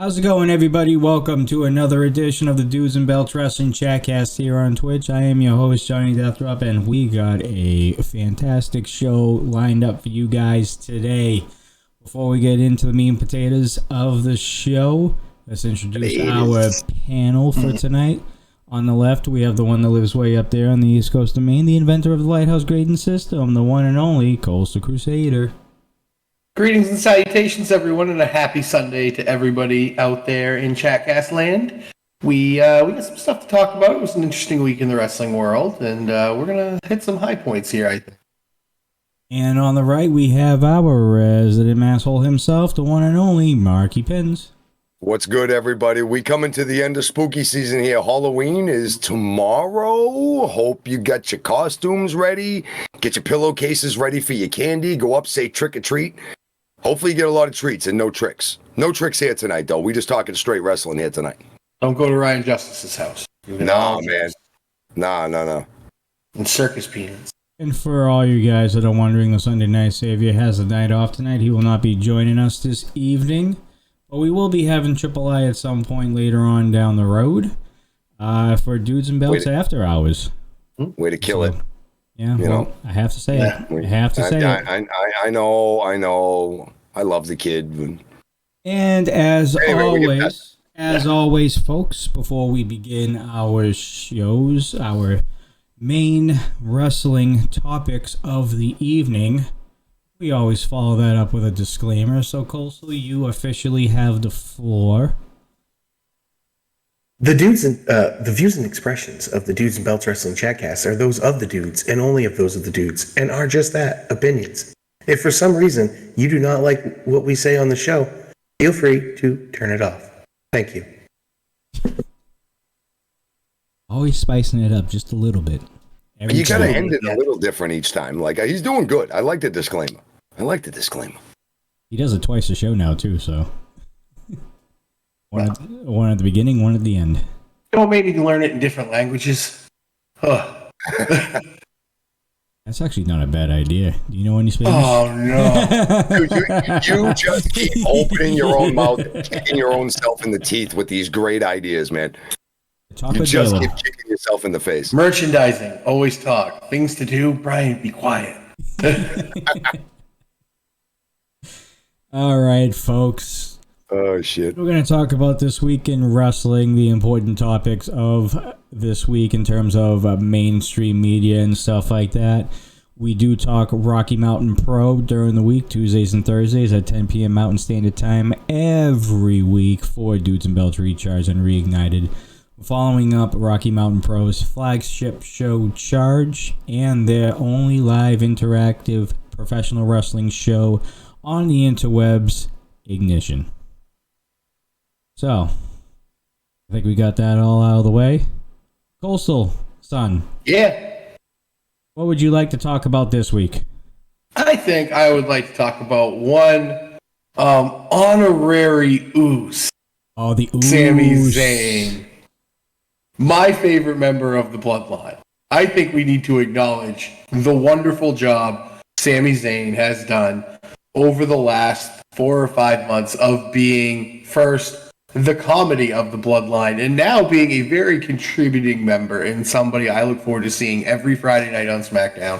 How's it going, everybody? Welcome to another edition of the Dudes and Belts Wrestling Chatcast here on Twitch. I am your host, Johnny Deathrop, and we got a fantastic show lined up for you guys today. Before we get into the meat and potatoes of the show, let's introduce our panel for tonight. On the left, we have the one that lives way up there on the east coast of Maine, the inventor of the Lighthouse grading system, the one and only Coastal Crusader. Greetings and salutations, everyone, and a happy Sunday to everybody out there in Chatcast land. We got some stuff to talk about. It was an interesting week in the wrestling world, and we're going to hit some high points here, I think. And on the right, we have our resident asshole himself, the one and only Marky Pins. What's good, everybody? We coming to the end of spooky season here. Halloween is tomorrow. Hope you got your costumes ready. Get your pillowcases ready for your candy. Go up, say trick or treat. Hopefully you get a lot of treats and no tricks. No tricks here tonight, though. We just talking straight wrestling here tonight. Don't go to Ryan Justice's house. No, man. No. And circus peanuts. And for all you guys that are wondering, the Sunday Night Savior has a night off tonight. He will not be joining us this evening. But we will be having Triple I at some point later on down the road for Dudes and Belts After Hours. Way to kill it. Yeah, well, I have to say it. I have to say it. I know. I love the kid. And as always, folks, before we begin our shows, our main wrestling topics of the evening, we always follow that up with a disclaimer. So, Coastal, you officially have the floor. The views and expressions of the Dudes and Belts Wrestling Chatcast are those of the dudes and only of those of the dudes, and are just that, opinions. If for some reason you do not like what we say on the show, feel free to turn it off. Thank you. Always spicing it up just a little bit. You gotta end it a little different each time. Like, he's doing good. I like the disclaimer. He does it twice a show now, too, so... One at the beginning, one at the end. Don't make me learn it in different languages. Huh. That's actually not a bad idea. Do you know any Spanish? Oh, no. Dude, you just keep opening your own mouth, kicking your own self in the teeth with these great ideas, man. You just keep kicking yourself in the face. Merchandising, always talk. Things to do, Brian, be quiet. All right, folks. Oh, shit. We're going to talk about this week in wrestling, the important topics of this week in terms of mainstream media and stuff like that. We do talk Rocky Mountain Pro during the week, Tuesdays and Thursdays at 10 p.m. Mountain Standard Time every week for Dudes and Belts Recharged and Reignited. Following up Rocky Mountain Pro's flagship show Charge and their only live interactive professional wrestling show on the interwebs, Ignition. So, I think we got that all out of the way. Coastal, son. Yeah. What would you like to talk about this week? I think I would like to talk about one honorary Uce. Oh, the Uce. Sami Zayn. My favorite member of the Bloodline. I think we need to acknowledge the wonderful job Sami Zayn has done over the last 4 or 5 months of being first the comedy of the Bloodline and now being a very contributing member and somebody I look forward to seeing every Friday night on Smackdown.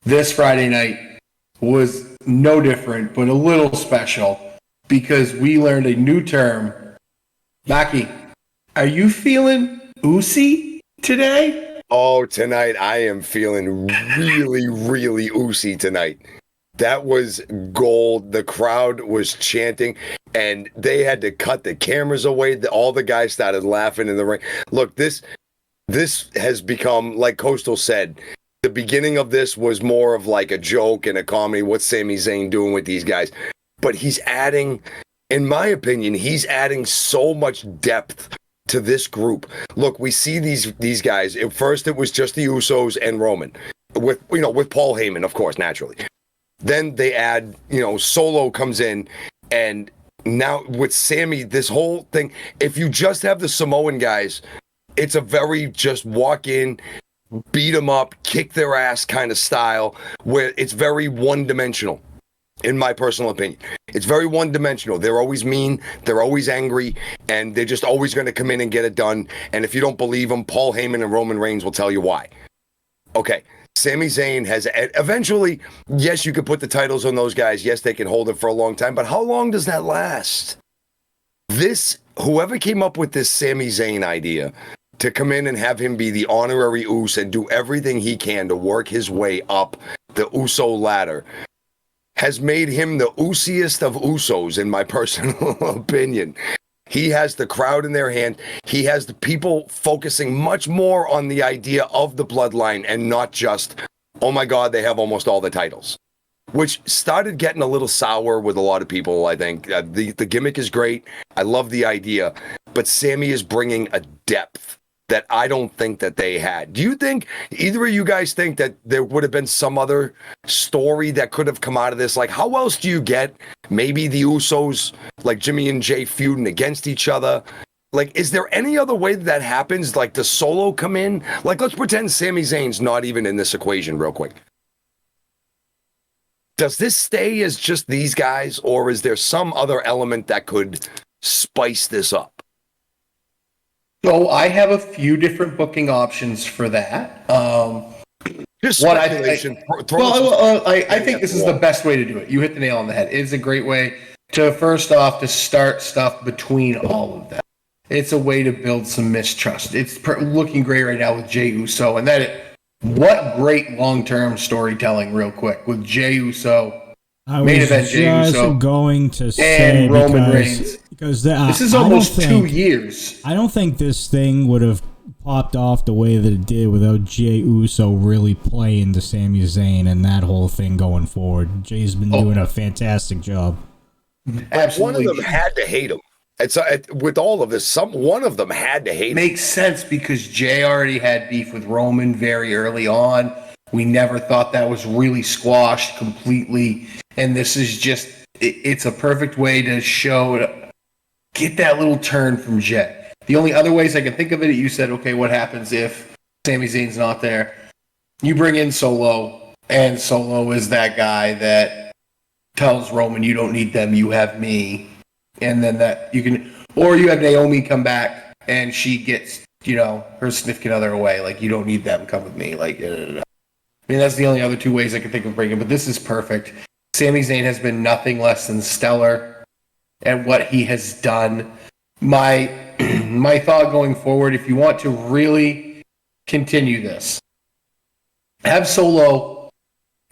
This Friday night was no different, but a little special because we learned a new term. Maki, are you feeling Ucey today? Oh, tonight I am feeling really, really Ucey tonight. That was gold. The crowd was chanting, and they had to cut the cameras away. All the guys started laughing in the ring. Look, this has become, like Coastal said, the beginning of this was more of like a joke and a comedy. What's Sami Zayn doing with these guys? But he's adding, in my opinion, he's adding so much depth to this group. Look, we see these guys. At first, it was just the Usos and Roman, with Paul Heyman, of course, naturally. Then they add, Solo comes in, and now with Sami, this whole thing, if you just have the Samoan guys, it's a very just walk in, beat them up, kick their ass kind of style, where it's very one-dimensional, in my personal opinion. It's very one-dimensional. They're always mean, they're always angry, and they're just always going to come in and get it done. And if you don't believe them, Paul Heyman and Roman Reigns will tell you why. Okay, Sami Zayn has eventually, yes, you could put the titles on those guys. Yes, they can hold it for a long time, but how long does that last? Whoever came up with this Sami Zayn idea to come in and have him be the honorary Uce and do everything he can to work his way up the Uso ladder has made him the Uciest of Usos, in my personal opinion. He has the crowd in their hand. He has the people focusing much more on the idea of the bloodline and not just, oh my God, they have almost all the titles, which started getting a little sour with a lot of people, I think. The gimmick is great. I love the idea. But Sami is bringing a depth that I don't think that they had. Do you think, either of you guys think that there would have been some other story that could have come out of this? Like, how else do you get maybe the Usos, like Jimmy and Jay, feuding against each other? Like, is there any other way that happens? Like, does Solo come in? Like, let's pretend Sami Zayn's not even in this equation real quick. Does this stay as just these guys, or is there some other element that could spice this up? So I have a few different booking options for that. Just what speculation. I think this is the best way to do it. You hit the nail on the head. It's a great way to, first off, to start stuff between all of them. It's a way to build some mistrust. It's looking great right now with Jey Uso, and what great long-term storytelling, real quick, with Jey Uso. Main event Jey Uso going to say and Roman Reigns. Because this is almost 2 years. I don't think this thing would have popped off the way that it did without Jey Uso really playing to Sami Zayn and that whole thing going forward. Jay's been doing a fantastic job. Absolutely. One of them had to hate him. It's with all of this, one of them had to hate him. Makes sense because Jay already had beef with Roman very early on. We never thought that was really squashed completely. And this is just, it's a perfect way to get that little turn from Jay. The only other ways I can think of it, you said, okay, what happens if Sami Zayn's not there? You bring in Solo, and Solo is that guy that tells Roman, you don't need them, you have me. And then or you have Naomi come back, and she gets, her significant other away. Like, you don't need them, come with me. Like, I mean, that's the only oting two ways I can think of bringing, but this is perfect. Sami Zayn has been nothing less than stellar at what he has done. My thought going forward, if you want to really continue this, have Solo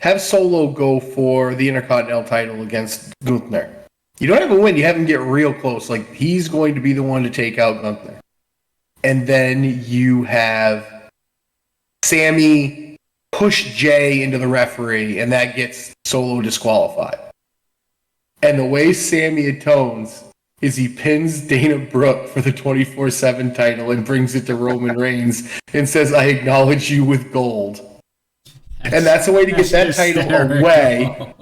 go for the Intercontinental title against Gunther. You don't have him win, you have him get real close. Like, he's going to be the one to take out Gunther. And then you have Sami push Jay into the referee, and that gets Solo disqualified. And the way Sami atones is he pins Dana Brooke for the 24/7 title and brings it to Roman Reigns and says, I acknowledge you with gold. And that's a way to get that title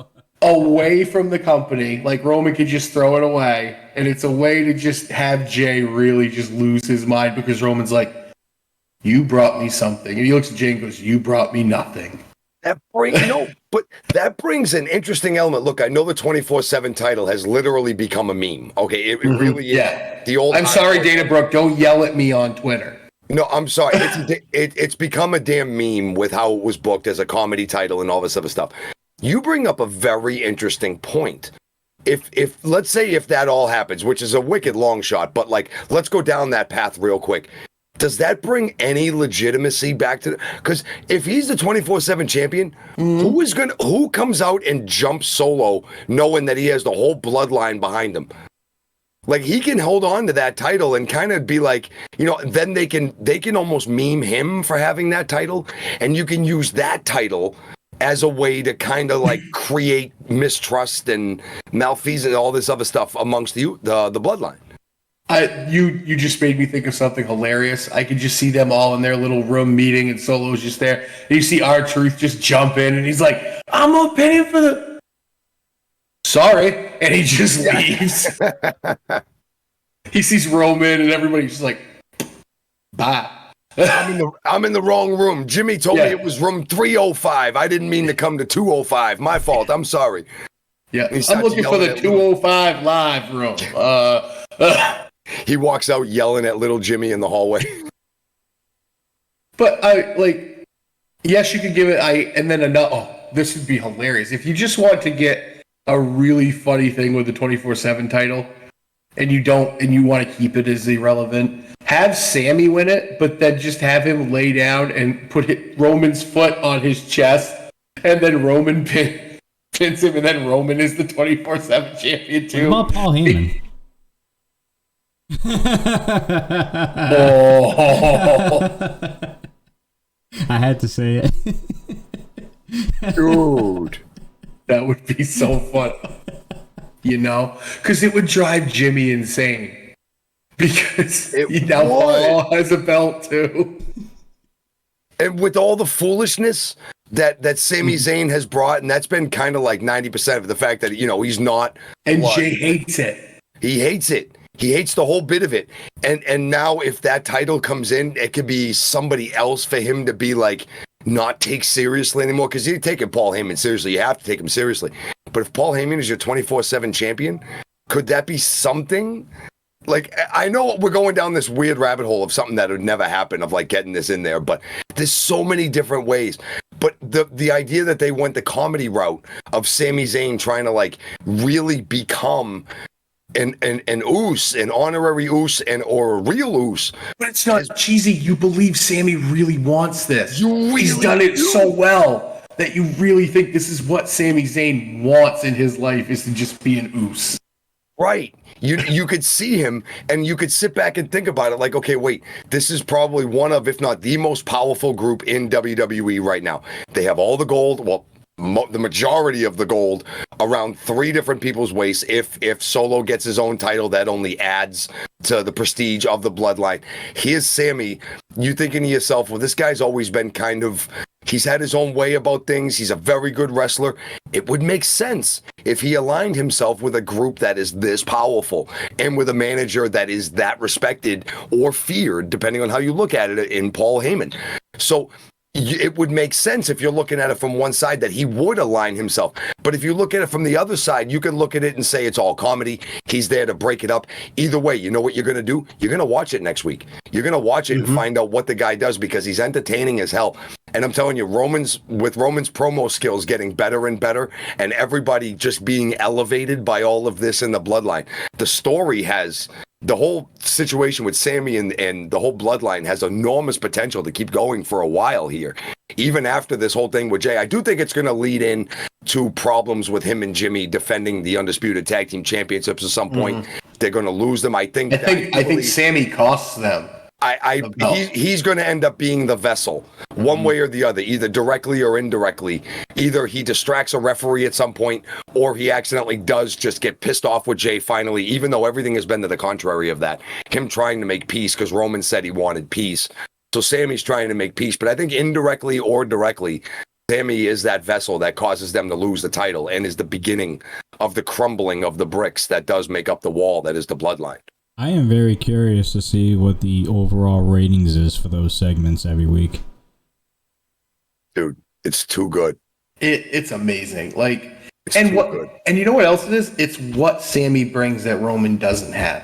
away from the company. Like, Roman could just throw it away. And it's a way to just have Jay really just lose his mind because Roman's like, you brought me something. And he looks at Jay and goes, you brought me nothing. But that brings an interesting element. Look, I know the 24/7 title has literally become a meme. Okay, it really is. Yeah. The old. I'm sorry, Dana Brooke. Don't yell at me on Twitter. No, I'm sorry. It's become a damn meme with how it was booked as a comedy title and all this other stuff. You bring up a very interesting point. If let's say if that all happens, which is a wicked long shot, but like, let's go down that path real quick. Does that bring any legitimacy back to? Because if he's the 24/7 champion, who comes out and jumps Solo, knowing that he has the whole bloodline behind him? Like, he can hold on to that title and kind of be like, then they can almost meme him for having that title, and you can use that title as a way to kind of like create mistrust and malfeasance and all this other stuff amongst the bloodline. You just made me think of something hilarious. I could just see them all in their little room meeting, and Solo's just there. And you see R-Truth just jump in, and he's like, I'm gonna pin him for the... Sorry. And he just leaves. He sees Roman, and everybody's just like, bye. I'm in the wrong room. Jimmy told me it was room 305. I didn't mean to come to 205. My fault. I'm sorry. Yeah, He I'm starts looking for yelling the at little- 205 live room. He walks out yelling at little Jimmy in the hallway. But I like, yes, you could give it. And then another. Oh, this would be hilarious if you just want to get a really funny thing with the 24/7 title, and you want to keep it as irrelevant. Have Sami win it, but then just have him lay down and put Roman's foot on his chest, and then Roman pins him, and then Roman is the 24/7 champion too. What about Paul Heyman? Oh. I had to say it. Dude. That would be so fun. Because it would drive Jimmy insane. Because now Paul has a belt too. And with all the foolishness that Sami Zayn has brought, and that's been kind of like 90% of the fact that, he's not. And Jay hates it. He hates it. He hates the whole bit of it. And now if that title comes in, it could be somebody else for him to be like, not take seriously anymore. Because you're taking Paul Heyman seriously. You have to take him seriously. But if Paul Heyman is your 24/7 champion, could that be something? Like, I know we're going down this weird rabbit hole of something that would never happen, of like getting this in there, but there's so many different ways. But the idea that they went the comedy route of Sami Zayn trying to like really become an Uce, an honorary Uce, or a real Uce. But it's not cheesy. You believe Sami really wants this. He's done do. it so well that you really think this is what Sami Zayn wants in his life, is to just be an Uce. Right. You could see him and you could sit back and think about it like, okay, wait, this is probably one of, if not the most powerful group in WWE right now. They have all the gold. Well, the majority of the gold around 3 different people's waists. If Solo gets his own title, that only adds to the prestige of the bloodline. Here's Sami. You thinking to yourself, well, this guy's always been kind of, he's had his own way about things. He's a very good wrestler. It would make sense if he aligned himself with a group that is this powerful and with a manager that is that respected or feared, depending on how you look at it, in Paul Heyman. So it would make sense if you're looking at it from one side that he would align himself. But if you look at it from the other side, you can look at it and say it's all comedy. He's there to break it up. Either way, you know what you're going to do? You're going to watch it next week. You're going to watch it and find out what the guy does, because he's entertaining as hell. And I'm telling you, Roman's promo skills getting better and better, and everybody just being elevated by all of this in the bloodline. The story has... The whole situation with Sami and the whole bloodline has enormous potential to keep going for a while here. Even after this whole thing with Jay, I do think it's going to lead in to problems with him and Jimmy defending the Undisputed Tag Team Championships at some point. They're going to lose them. I think Sami costs them. He's going to end up being the vessel, one way or the other, either directly or indirectly. Either he distracts a referee at some point, or he accidentally does just get pissed off with Jay finally, even though everything has been to the contrary of that. Him trying to make peace, because Roman said he wanted peace. So Sami's trying to make peace, but I think indirectly or directly, Sami is that vessel that causes them to lose the title and is the beginning of the crumbling of the bricks that does make up the wall that is the bloodline. I am very curious to see what the overall ratings is for those segments every week. Dude, it's too good. It's amazing. Like, It's and too what good. and you know what else it is? It's what Sami brings that Roman doesn't have.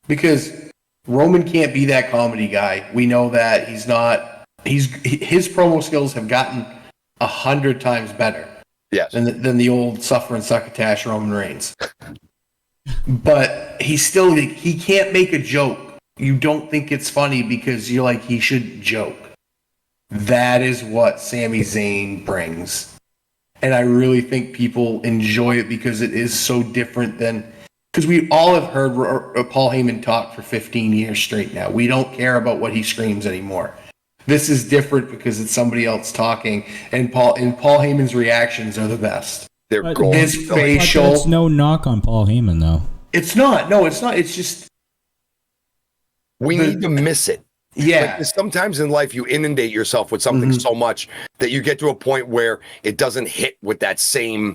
Because Roman can't be that comedy guy. We know that he's not. His promo skills have gotten 100 times better. Yes. Than the old suffer and succotash Roman Reigns. But he can't make a joke. You don't think it's funny because you're like, he should joke. That is what Sami Zayn brings. And I really think people enjoy it because it is so different than... Because we all have heard Paul Heyman talk for 15 years straight now. We don't care about what he screams anymore. This is different because it's somebody else talking, and Paul Heyman's reactions are the best. They're gold. His facial... It's no knock on Paul Heyman, though. It's not. No, it's not. It's just... We need to miss it. Yeah. Like, sometimes in life, you inundate yourself with something so much that you get to a point where it doesn't hit with that same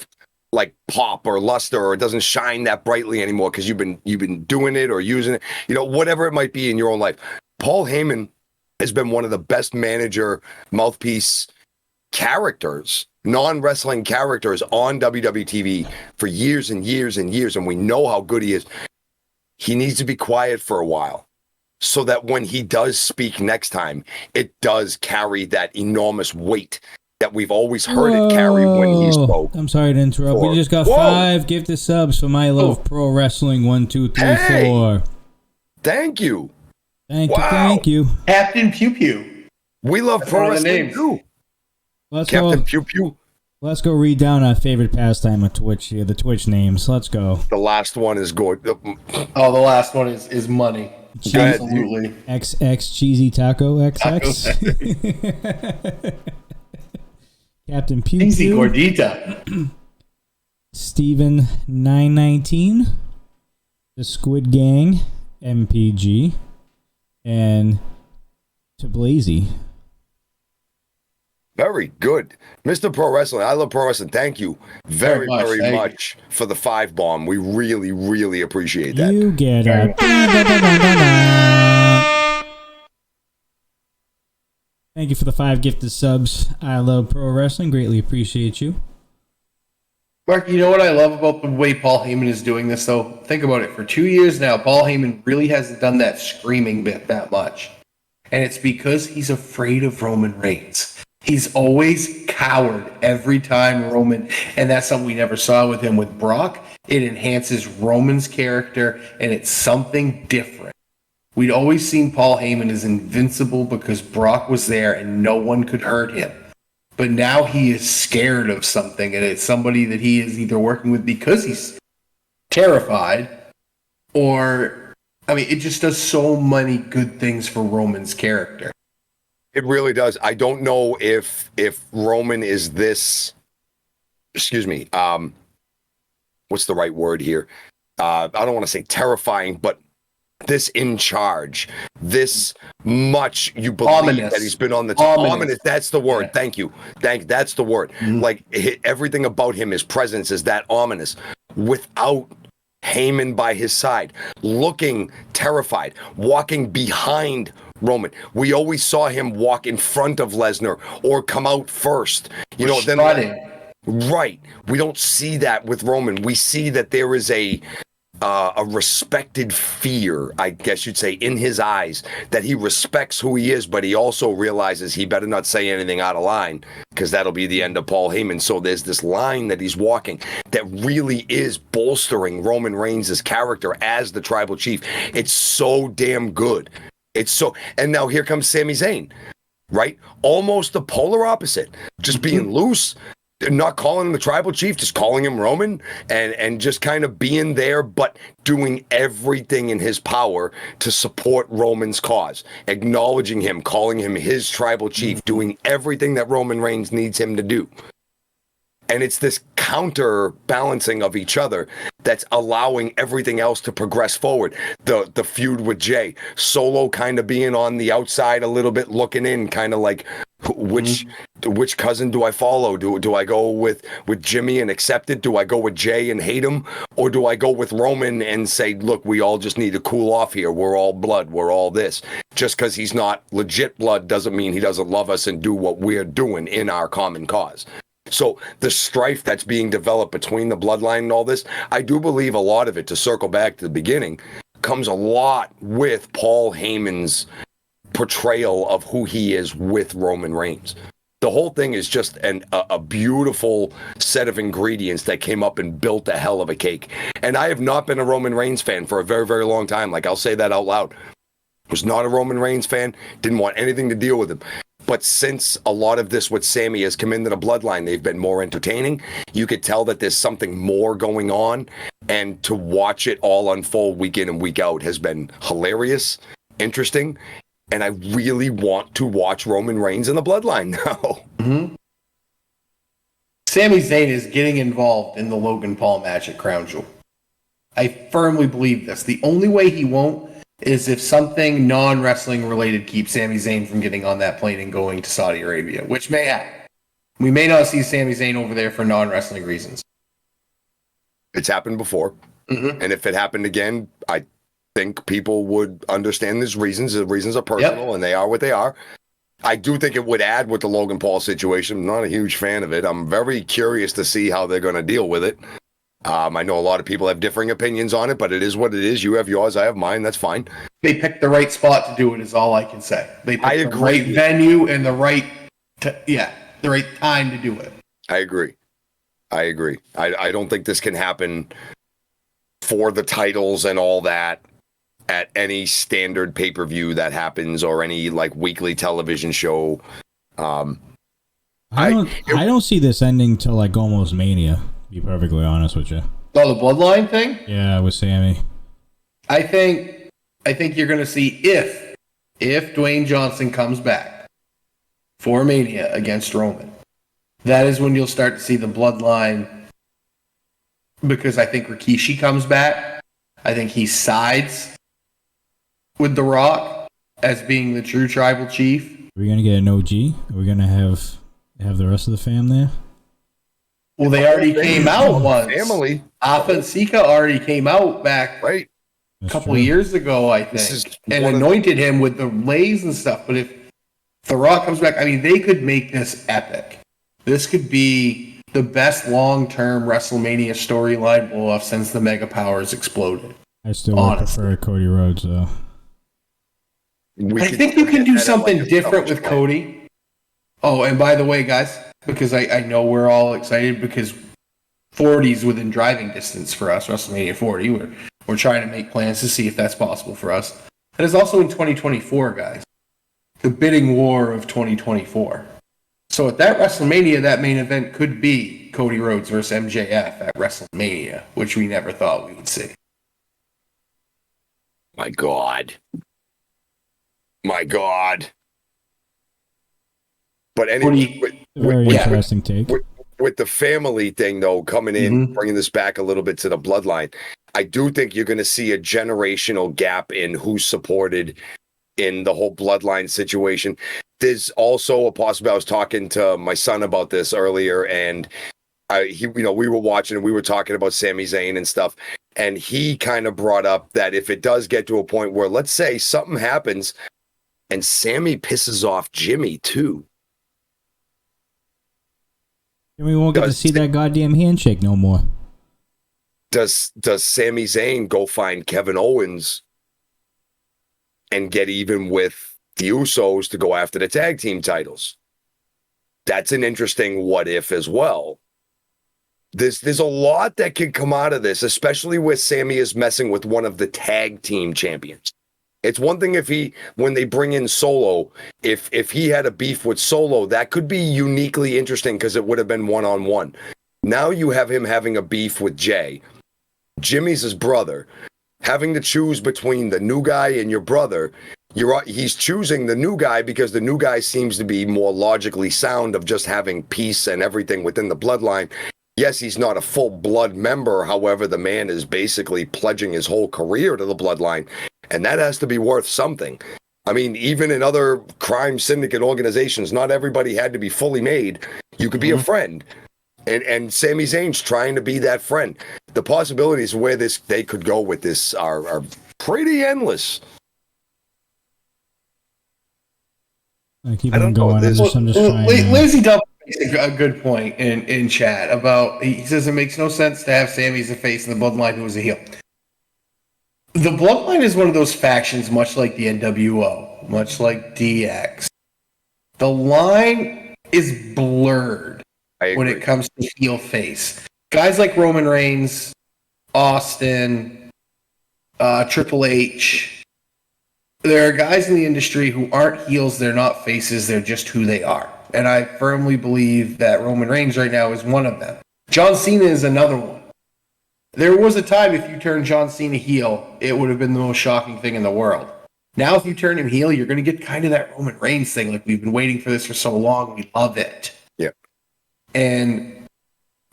like pop or luster, or it doesn't shine that brightly anymore because you've been doing it or using it, whatever it might be in your own life. Paul Heyman has been one of the best manager mouthpiece characters non-wrestling characters on WWE TV for years and years and years, and we know how good he is. He needs to be quiet for a while so that when he does speak next time, it does carry that enormous weight that we've always heard it carry when he spoke. I'm sorry to interrupt. We just got 5 gifted subs for My Love Pro Wrestling 1, 2, 3, 4. Thank you. Thank you. Captain Pew Pew. We love pro wrestling too. Captain Pew Pew. Let's go read down our favorite pastime of Twitch here, the Twitch names. Let's go. The last one is good. Oh, the last one is money. Absolutely. XX Cheesy Taco XX. Captain Pew Pew. Easy Gordita. Steven 919. The Squid Gang MPG. And Tablazy. Very good. Mr. Pro Wrestling, I love pro wrestling. Thank you very much for the 5 bomb. We really, really appreciate that. You get it. Thank you for the 5 gifted subs. I love pro wrestling. Greatly appreciate you. Mark, you know what I love about the way Paul Heyman is doing this, though? Think about it. For 2 years now, Paul Heyman really hasn't done that screaming bit that much. And it's because he's afraid of Roman Reigns. He's always cowered every time Roman, and that's something we never saw with him with Brock. It enhances Roman's character, and it's something different. We'd always seen Paul Heyman as invincible because Brock was there and no one could hurt him. But now he is scared of something, and it's somebody that he is either working with because he's terrified, or, I mean, it just does so many good things for Roman's character. It really does. I don't know if Roman is this, excuse me, what's the right word here? I don't want to say terrifying, but this in charge, this much you believe ominous. That he's been on the top. Ominous. That's the word. Yeah. Thank you. That's the word. Mm-hmm. Like everything about him, his presence is that ominous without Heyman by his side, looking terrified, walking behind Roman. We always saw him walk in front of Lesnar or come out first. You know, then right. We don't see that with Roman. We see that there is a respected fear, I guess you'd say, in his eyes, that he respects who he is, but he also realizes he better not say anything out of line because that'll be the end of Paul Heyman. So there's this line that he's walking that really is bolstering Roman Reigns' character as the tribal chief. It's so damn good. It's so, and now here comes Sami Zayn, right? Almost the polar opposite, just being loose, not calling him the tribal chief, just calling him Roman, and just kind of being there, but doing everything in his power to support Roman's cause, acknowledging him, calling him his tribal chief, doing everything that Roman Reigns needs him to do. And it's this counterbalancing of each other that's allowing everything else to progress forward. The feud with Jay, Solo kind of being on the outside a little bit, looking in, kind of like, which cousin do I follow? Do I go with Jimmy and accept it? Do I go with Jay and hate him? Or do I go with Roman and say, look, we all just need to cool off here. We're all blood. We're all this. Just because he's not legit blood doesn't mean he doesn't love us and do what we're doing in our common cause. So the strife that's being developed between the bloodline and all this, I do believe a lot of it, to circle back to the beginning, comes a lot with Paul Heyman's portrayal of who he is with Roman Reigns. The whole thing is just a beautiful set of ingredients that came up and built a hell of a cake. And I have not been a Roman Reigns fan for a very, very long time. Like, I'll say that out loud. Was not a Roman Reigns fan. Didn't want anything to deal with him. But since a lot of this with Sami has come into the bloodline, they've been more entertaining. You could tell that there's something more going on. And to watch it all unfold week in and week out has been hilarious, interesting. And I really want to watch Roman Reigns in the bloodline now. Mm-hmm. Sami Zayn is getting involved in the Logan Paul match at Crown Jewel. I firmly believe this. The only way he won't is if something non-wrestling related keeps Sami Zayn from getting on that plane and going to Saudi Arabia, which may happen. We may not see Sami Zayn over there for non-wrestling reasons. It's happened before. Mm-hmm. And if it happened again, I think people would understand these reasons. The reasons are personal, and they are what they are. I do think it would add with the Logan Paul situation. I'm not a huge fan of it. I'm very curious to see how they're going to deal with it. I know a lot of people have differing opinions on it, but it is what it is. You have yours, I have mine. That's fine. They picked the right spot to do it is all I can say. They picked the agree. right venue and the right time to do it. I agree. I don't think this can happen for the titles and all that at any standard pay-per-view that happens or any like weekly television show. I don't see this ending till like almost Mania, to be perfectly honest with you. Oh, the Bloodline thing? Yeah, with Sami. I think you're going to see if Dwayne Johnson comes back for Mania against Roman, that is when you'll start to see the Bloodline, because I think Rikishi comes back. I think he sides with The Rock as being the true tribal chief. Are we going to get an OG? Are we going to have the rest of the fam there? Well, they already came out once. Family. Afa and Sika already came out back Right. a couple of years ago, I think, and anointed him with the lays and stuff. But if The Rock comes back, I mean, they could make this epic. This could be the best long-term WrestleMania storyline blow-off since the Mega Powers exploded. I still would prefer Cody Rhodes, though. I think you can do something different with Cody. Oh, and by the way, guys, because I know we're all excited because 40 is within driving distance for us, WrestleMania 40. We're trying to make plans to see if that's possible for us. And it's also in 2024, guys. The bidding war of 2024. So at that WrestleMania, that main event could be Cody Rhodes versus MJF at WrestleMania, which we never thought we would see. My God. But anyway, very interesting take. With the family thing, though, coming in, bringing this back a little bit to the Bloodline, I do think you're going to see a generational gap in who's supported in the whole Bloodline situation. There's also a possibility. I was talking to my son about this earlier, and we were watching and we were talking about Sami Zayn and stuff, and he kind of brought up that if it does get to a point where, let's say, something happens and Sami pisses off Jimmy too, and we won't get to see that goddamn handshake no more. Does Sami Zayn go find Kevin Owens and get even with the Usos to go after the tag team titles? That's an interesting what if as well. There's a lot that can come out of this, especially with Sami is messing with one of the tag team champions. It's one thing when they bring in Solo, if he had a beef with Solo, that could be uniquely interesting because it would have been one-on-one. Now you have him having a beef with Jay. Jimmy's his brother. Having to choose between the new guy and your brother, he's choosing the new guy because the new guy seems to be more logically sound of just having peace and everything within the bloodline. Yes, he's not a full blood member. However, the man is basically pledging his whole career to the bloodline. And that has to be worth something. I mean, even in other crime syndicate organizations, not everybody had to be fully made. You could be a friend. And Sami Zayn's trying to be that friend. The possibilities where they could go with this are pretty endless. I keep on going. Lazy Double makes a good point in chat about, he says it makes no sense to have Sami as a face in the Bloodline who was a heel. The Bloodline is one of those factions, much like the NWO, much like DX. The line is blurred when it comes to heel face. Guys like Roman Reigns, Austin, Triple H, there are guys in the industry who aren't heels, they're not faces, they're just who they are. And I firmly believe that Roman Reigns right now is one of them. John Cena is another one. There was a time if you turned John Cena heel, it would have been the most shocking thing in the world. Now if you turn him heel, you're going to get kind of that Roman Reigns thing. Like, we've been waiting for this for so long. We love it. Yeah. And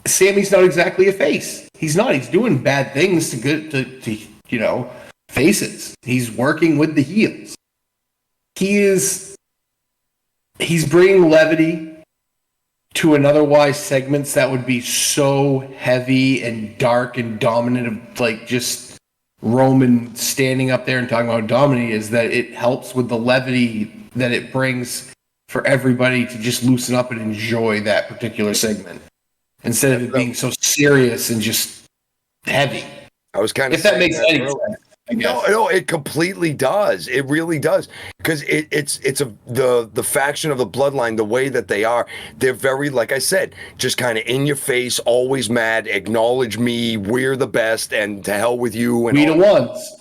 Sami's not exactly a face. He's not. He's doing bad things to faces. He's working with the heels. He's bringing levity to an otherwise segments that would be so heavy and dark and dominant of like just Roman standing up there and talking about how dominant he is, that it helps with the levity that it brings for everybody to just loosen up and enjoy that particular segment instead of it being so serious and just heavy. I was kind of if that makes any sense. No, it completely does. It really does, because it's the faction of the Bloodline, the way that they are. They're very, like I said, just kind of in your face, always mad. Acknowledge me. We're the best, and to hell with you. And we the ones,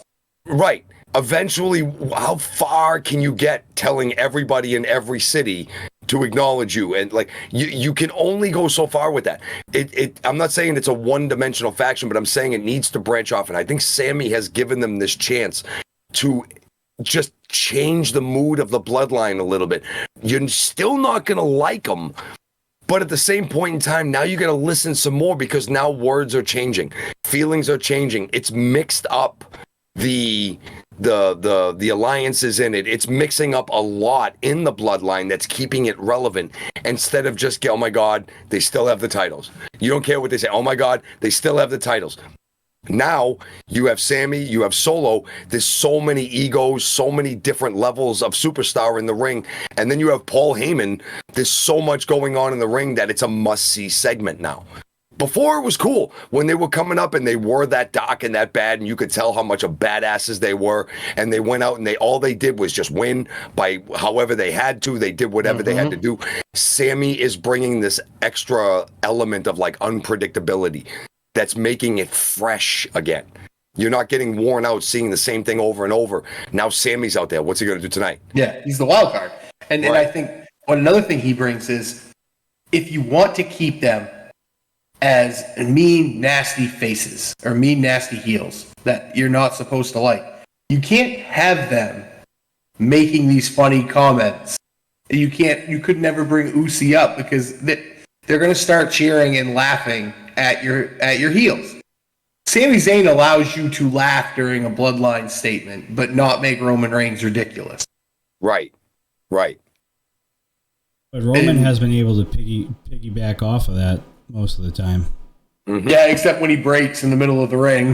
right? Eventually, how far can you get telling everybody in every city to acknowledge you? And like you can only go so far with that. I'm not saying it's a one-dimensional faction, but I'm saying it needs to branch off. And I think Sami has given them this chance to just change the mood of the Bloodline a little bit. You're still not gonna like them, but at the same point in time, now you got to listen some more, because now words are changing, feelings are changing. It's mixed up. The alliances in it, it's mixing up a lot in the Bloodline that's keeping it relevant, instead of just, oh my God, they still have the titles. You don't care what they say. Oh my God, they still have the titles. Now you have Sami, you have Solo. There's so many egos, so many different levels of superstar in the ring. And then you have Paul Heyman. There's so much going on in the ring that it's a must-see segment now. Before, it was cool when they were coming up and they were that dark and that bad, and you could tell how much of badasses they were, and they went out and all they did was just win by however they had to. They did whatever they had to do. Sami is bringing this extra element of like unpredictability that's making it fresh again. You're not getting worn out seeing the same thing over and over. Now Sami's out there. What's he going to do tonight? Yeah, he's the wild card. And I think another thing he brings is, if you want to keep them as mean, nasty faces or mean, nasty heels that you're not supposed to like, you can't have them making these funny comments. You could never bring Ucey up, because they're going to start cheering and laughing at your heels. Sami Zayn allows you to laugh during a Bloodline statement, but not make Roman Reigns ridiculous. Right. But Roman has been able to piggyback off of that most of the time. Mm-hmm. Yeah, except when he breaks in the middle of the ring.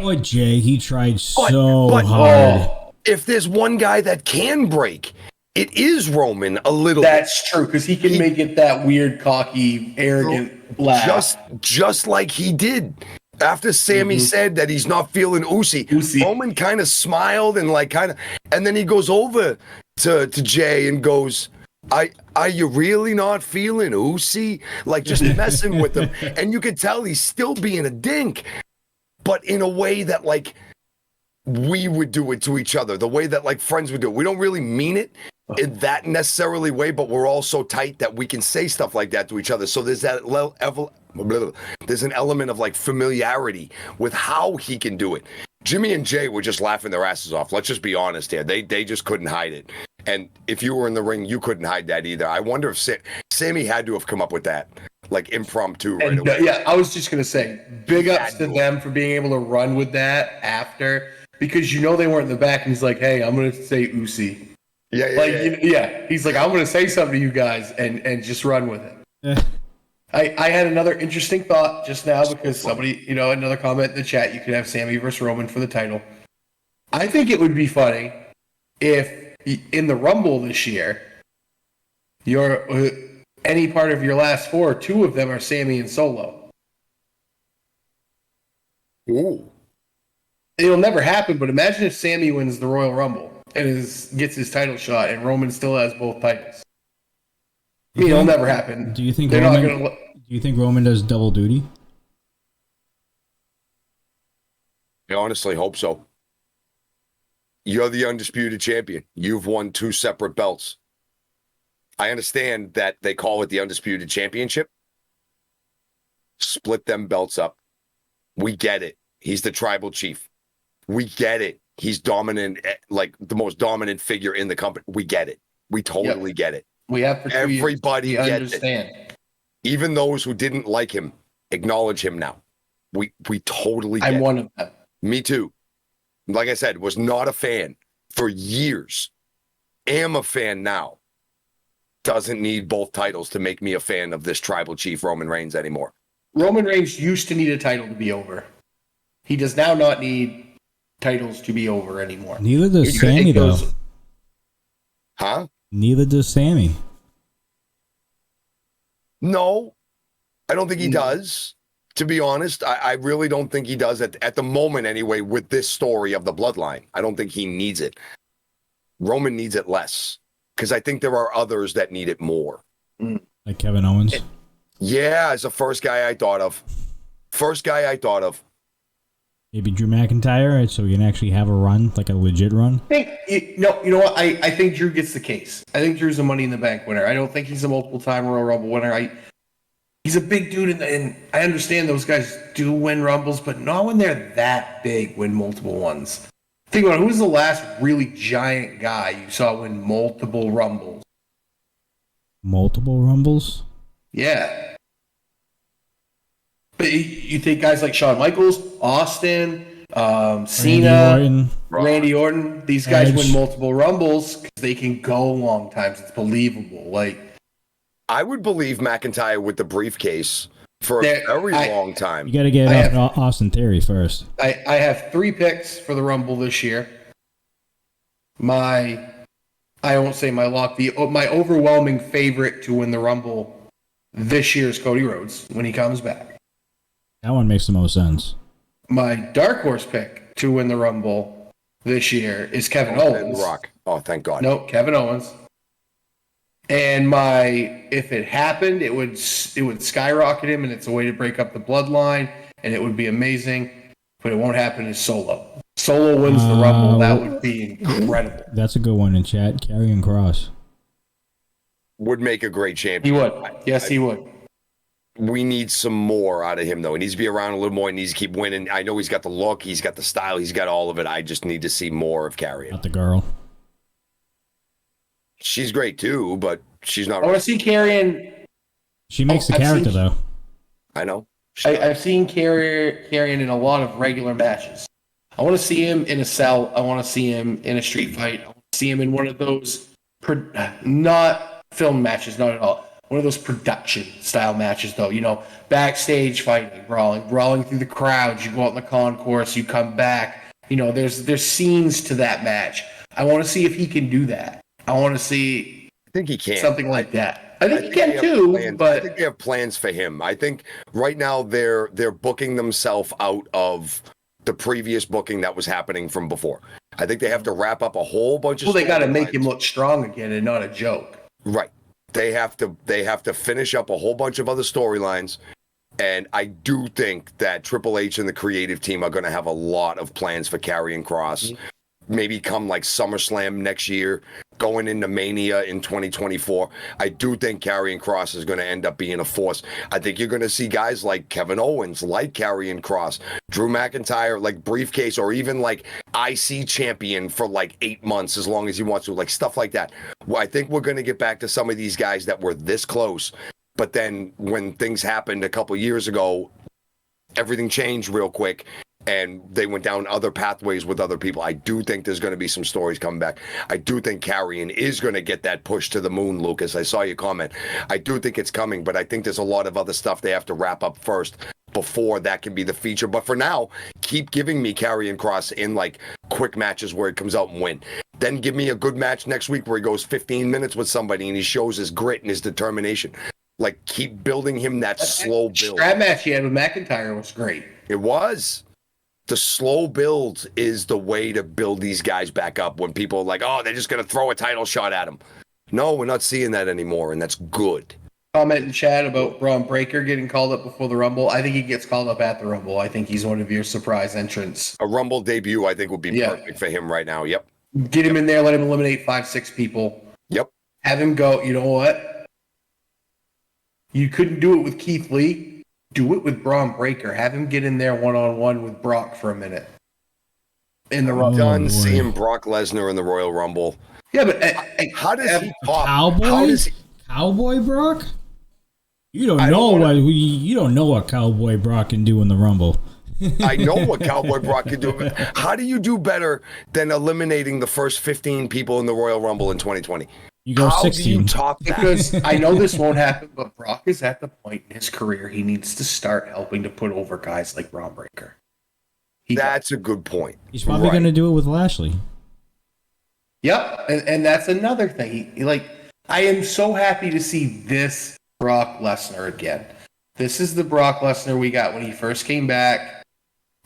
Poor Jay, he tried so hard. If there's one guy that can break, it is Roman a little bit. That's true, because he can make it that weird, cocky, arrogant laugh. Just like he did. After Sami said that he's not feeling Ucey, Roman kind of smiled and and then he goes over to Jay and goes, Are you really not feeling Ucey? Like, just messing with him. And you could tell he's still being a dink, but in a way that, like, we would do it to each other, the way that, like, friends would do it. We don't really mean it in that necessarily way, but we're all so tight that we can say stuff like that to each other. So there's that there's an element of, like, familiarity with how he can do it. Jimmy and Jay were just laughing their asses off. Let's just be honest here. They just couldn't hide it. And if you were in the ring, you couldn't hide that either. I wonder if Sami had to have come up with that, like, impromptu right away. Yeah, I was just going to say, big ups to them for being able to run with that after, because they weren't in the back, and he's like, hey, I'm going to say Ucey. Yeah. He's like, I'm going to say something to you guys and just run with it. I had another interesting thought just now, because somebody, another comment in the chat, you could have Sami versus Roman for the title. I think it would be funny if in the Rumble this year, any part of your last four, two of them are Sami and Solo. Ooh. It'll never happen, but imagine if Sami wins the Royal Rumble and gets his title shot, and Roman still has both titles. It'll never happen. Do you think Roman does double duty? I honestly hope so. You're the undisputed champion. You've won 2 separate belts. I understand that they call it the Undisputed Championship. Split them belts up. We get it. He's the tribal chief. We get it. He's dominant, like the most dominant figure in the company. We get it. We totally get it. We have for 2 everybody years. Gets understand. It. Even those who didn't like him acknowledge him now. We totally get it. I'm one of them. Me too. Like I said, was not a fan for years. Am a fan now. Doesn't need both titles to make me a fan of this tribal chief Roman Reigns anymore. Roman Reigns used to need a title to be over. He does now not need titles to be over anymore. Neither does Sami, though. Huh? Neither does Sami. No, I don't think he does. To be honest, I really don't think he does at the moment anyway with this story of the bloodline. I don't think he needs it. Roman needs it less because I think there are others that need it more. Like Kevin Owens? Yeah, as the first guy I thought of. Maybe Drew McIntyre, so we can actually have a run, like a legit run. I think, you know what? I think Drew gets the case. I think Drew's a Money in the Bank winner. I don't think he's a multiple-time Royal Rumble winner. He's a big dude, and I understand those guys do win Rumbles, but not when they're that big, win multiple ones. Think about it. Who was the last really giant guy you saw win multiple Rumbles? Multiple Rumbles? Yeah. But you think guys like Shawn Michaels, Austin, Cena, Randy Orton, these guys win multiple Rumbles because they can go long times. It's believable. Like, I would believe McIntyre with the briefcase for a very long time. You got to get up Austin Theory first. I have 3 picks for the Rumble this year. I won't say my lock. My overwhelming favorite to win the Rumble this year is Cody Rhodes when he comes back. That one makes the most sense. My dark horse pick to win the Rumble this year is Kevin Owens. Rock. Oh, thank God. Nope, Kevin Owens. And if it happened, it would skyrocket him, and it's a way to break up the bloodline, and it would be amazing. But it won't happen as Solo. Solo wins the Rumble. That would be incredible. That's a good one in chat. Karrion Kross would make a great champion. He would. Yes, he would. We need some more out of him, though. He needs to be around a little more. He needs to keep winning. I know he's got the look. He's got the style. He's got all of it. I just need to see more of Karrion. Not the girl. She's great, too, but she's not. I want to see Karrion. She makes the character, though. I know. I've seen Karrion in a lot of regular matches. I want to see him in a cell. I want to see him in a street fight. I want to see him in one of those, not film matches, not at all. One of those production style matches, though. You know, backstage fighting, brawling through the crowds. You go out in the concourse, you come back. You know, there's scenes to that match. I want to see if he can do that. I want to see. I think he can. Something like that. I think he can too. But I think they have plans for him. I think right now they're booking themselves out of the previous booking that was happening from before. I think they have to wrap up a whole bunch of. Well, they got to make him look strong again and not a joke. Right. They have to finish up a whole bunch of other storylines, and I do think that Triple H and the creative team are going to have a lot of plans for Karrion Kross. Mm-hmm. Maybe come like SummerSlam next year, going into Mania in 2024. I do think Karrion Kross is going to end up being a force. I think you're going to see guys like Kevin Owens, like Karrion Kross, Drew McIntyre, like briefcase, or even like IC champion for like 8 months as long as he wants to, like stuff like that. Well, I think we're going to get back to some of these guys that were this close, but then when things happened a couple years ago, everything changed real quick. And they went down other pathways with other people. I do think there's going to be some stories coming back. I do think Karrion is going to get that push to the moon, Lucas. I saw your comment. I do think it's coming, but I think there's a lot of other stuff they have to wrap up first before that can be the feature. But for now, keep giving me Karrion Kross in like quick matches where he comes out and win. Then give me a good match next week where he goes 15 minutes with somebody and he shows his grit and his determination. Like, keep building him that slow build. That match he had with McIntyre was great. It was. The slow build is the way to build these guys back up when people are like, oh, they're just going to throw a title shot at them. No, we're not seeing that anymore, and that's good. Comment in chat about Braun Breaker getting called up before the Rumble. I think he gets called up at the Rumble. I think he's one of your surprise entrants. A Rumble debut, I think, would be perfect for him right now. Yep. Get him in there, let him eliminate 5-6 people. Yep. Have him go, you know what? You couldn't do it with Keith Lee. Do it with Braun Breaker. Have him get in there one-on-one with Brock for a minute. In the Rumble. Done seeing Brock Lesnar in the Royal Rumble. Yeah, but how does he pop? Cowboy Brock? You don't know what Cowboy Brock can do in the Rumble. I know what Cowboy Brock can do. How do you do better than eliminating the first 15 people in the Royal Rumble in 2020? You go 16. Do you top that? Because I know this won't happen, but Brock is at the point in his career he needs to start helping to put over guys like Braun Breaker. That's a good point. He's probably going to do it with Lashley. Yep, and that's another thing. I am so happy to see this Brock Lesnar again. This is the Brock Lesnar we got when he first came back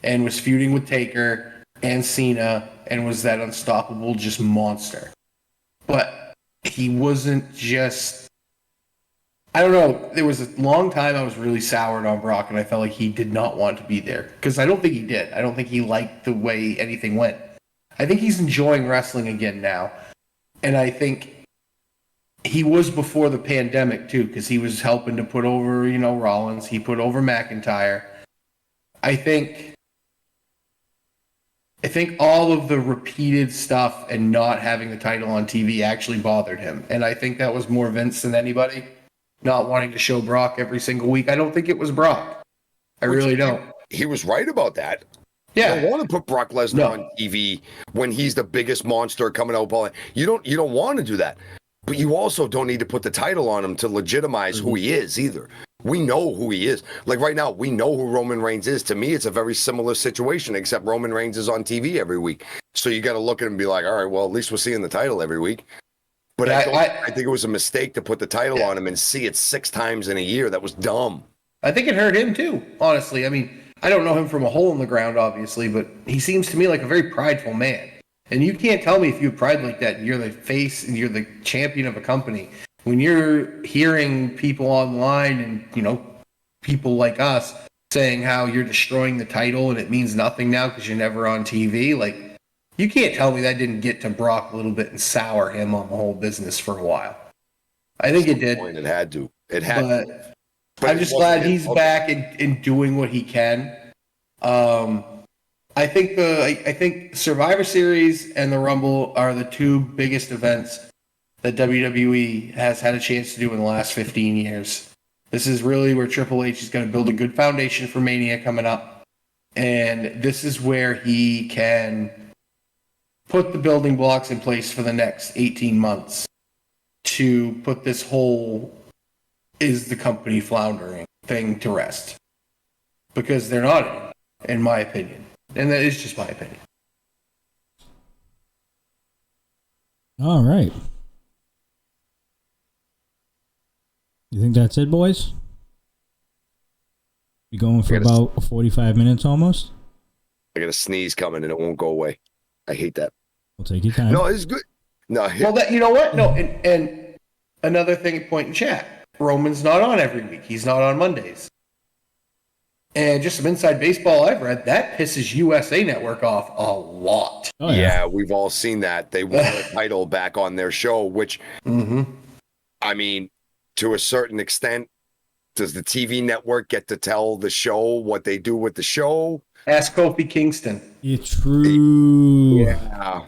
and was feuding with Taker and Cena and was that unstoppable just monster. But he wasn't just... I don't know. There was a long time I was really soured on Brock, and I felt like he did not want to be there. Because I don't think he did. I don't think he liked the way anything went. I think he's enjoying wrestling again now. And I think he was before the pandemic, too, because he was helping to put over, Rollins. He put over McIntyre. I think all of the repeated stuff and not having the title on TV actually bothered him. And I think that was more Vince than anybody, not wanting to show Brock every single week. I don't think it was Brock. I really don't. He was right about that. Yeah. You don't want to put Brock Lesnar on TV when he's the biggest monster coming out. You don't want to do that. But you also don't need to put the title on him to legitimize who he is either. We know who he is. Like right now, we know who Roman Reigns is. To me, it's a very similar situation, except Roman Reigns is on TV every week. So you got to look at him and be like, all right, well, at least we're seeing the title every week. But I think it was a mistake to put the title on him and see it 6 times in a year. That was dumb. I think it hurt him too, honestly. I mean, I don't know him from a hole in the ground, obviously, but he seems to me like a very prideful man. And you can't tell me if you have pride like that and you're the face and you're the champion of a company. When you're hearing people online and, people like us saying how you're destroying the title and it means nothing now because you're never on TV, like, you can't tell me that didn't get to Brock a little bit and sour him on the whole business for a while. I think it did. It had to. It had to. But I'm just glad he's back and doing what he can. I think Survivor Series and the Rumble are the 2 biggest events that WWE has had a chance to do in the last 15 years. This is really where Triple H is going to build a good foundation for Mania coming up. And this is where he can put the building blocks in place for the next 18 months to put this whole is the company floundering thing to rest. Because they're not, in my opinion. And that is just my opinion. All right. You think that's it, boys? You going for about 45 minutes almost? I got a sneeze coming and it won't go away. I hate that. We'll take your time. No, it's good. No, well, you know what? No, and another thing, point in chat. Roman's not on every week. He's not on Mondays. And just some inside baseball I've read, that pisses USA Network off a lot. Oh, yeah, we've all seen that. They want a title back on their show, which, I mean, to a certain extent, does the TV network get to tell the show what they do with the show? Ask Kofi Kingston. It's true. Yeah.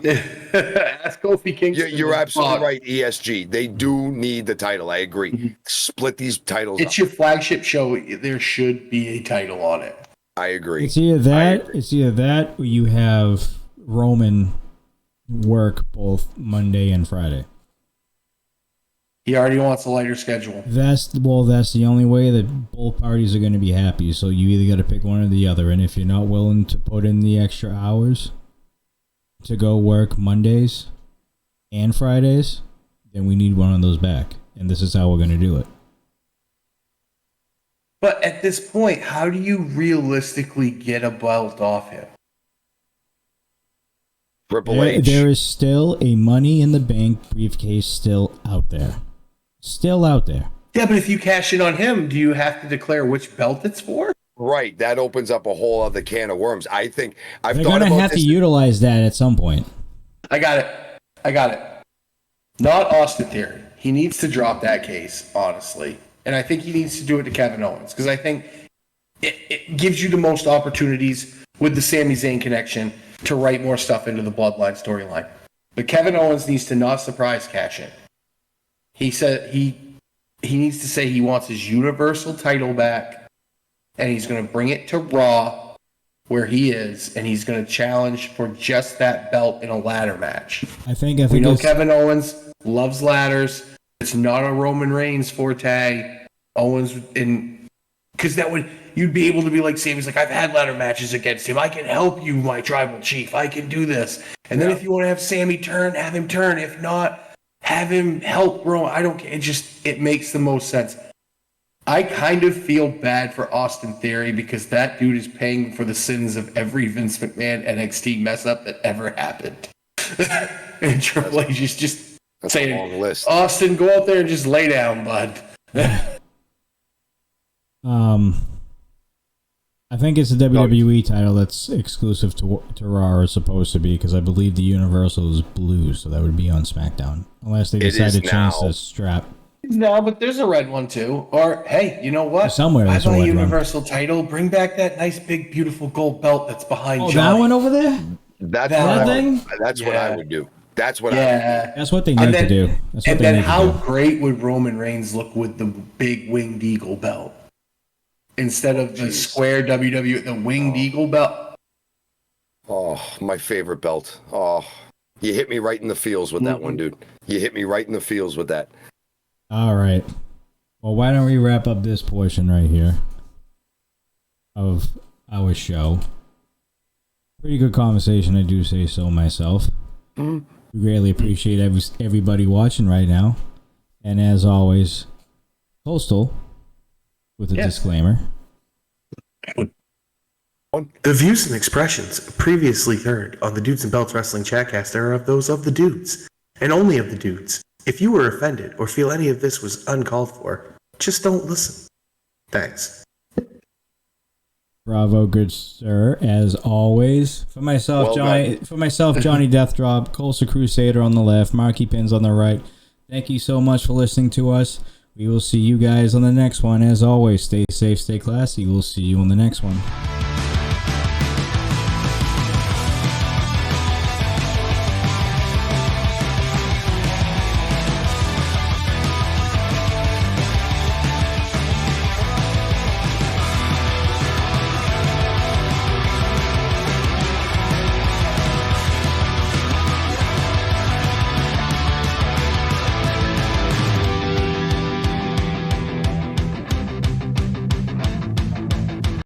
Ask Kofi Kingston. You're absolutely right, ESG. They do need the title. I agree. Split these titles It's up. Your flagship show. There should be a title on it. I agree. It's either that or you have Roman work both Monday and Friday. He already wants a lighter schedule. That's the only way that both parties are going to be happy. So you either got to pick one or the other. And if you're not willing to put in the extra hours to go work Mondays and Fridays, then we need one of those back. And this is how we're going to do it. But at this point, how do you realistically get a belt off him? Triple H. There is still a Money in the Bank briefcase still out there. Still out there. Yeah, but if you cash in on him, do you have to declare which belt it's for? Right. That opens up a whole other can of worms. I think They're going to have to utilize that at some point. I got it. Not Austin Theory. He needs to drop that case, honestly. And I think he needs to do it to Kevin Owens because I think it gives you the most opportunities with the Sami Zayn connection to write more stuff into the Bloodline storyline. But Kevin Owens needs to not surprise cash in. He said he needs to say he wants his Universal title back, and he's going to bring it to Raw, where he is, and he's going to challenge for just that belt in a ladder match. I think we know Kevin Owens loves ladders. It's not a Roman Reigns forte. Owens Because you'd be able to be like Sammy's like, I've had ladder matches against him. I can help you, my tribal chief. I can do this. And then if you want to have Sammy turn, have him turn. If not, have him help Roman. I don't care. It makes the most sense. I kind of feel bad for Austin Theory because that dude is paying for the sins of every Vince McMahon NXT mess up that ever happened. And Triple H is just saying, a long list. Austin, go out there and just lay down, bud. I think it's a WWE title that's exclusive to Raw, or supposed to be, because I believe the Universal is blue, so that would be on SmackDown, unless they decide to change the strap. No, but there's a red one too. Or hey, you know what? Somewhere I there's a buy a red Universal title. Bring back that nice, big, beautiful gold belt that's behind. Oh, Johnny. that one over there. That's That what thing? That's what I would do. That's what I would do. That's what they need to do. That's what And they then need how to do. great would Roman Reigns look with the big winged eagle belt instead of the square WWE, the winged eagle belt? Oh, my favorite belt. Oh, you hit me right in the feels with that one, dude. You hit me right in the feels with that. All right. Well, why don't we wrap up this portion right here of our show? Pretty good conversation, I do say so myself. We greatly appreciate everybody watching right now. And as always, Postal with a disclaimer. The views and expressions previously heard on the Dudes and Belts Wrestling Chatcast are of those of the dudes, and only of the dudes. If you were offended or feel any of this was uncalled for, just don't listen. Thanks. Bravo, good sir, as always. For myself, Johnny Deathdrop, Colsa Crusader on the left, Marky Pins on the right. Thank you so much for listening to us. We will see you guys on the next one. As always, stay safe, stay classy. We'll see you on the next one.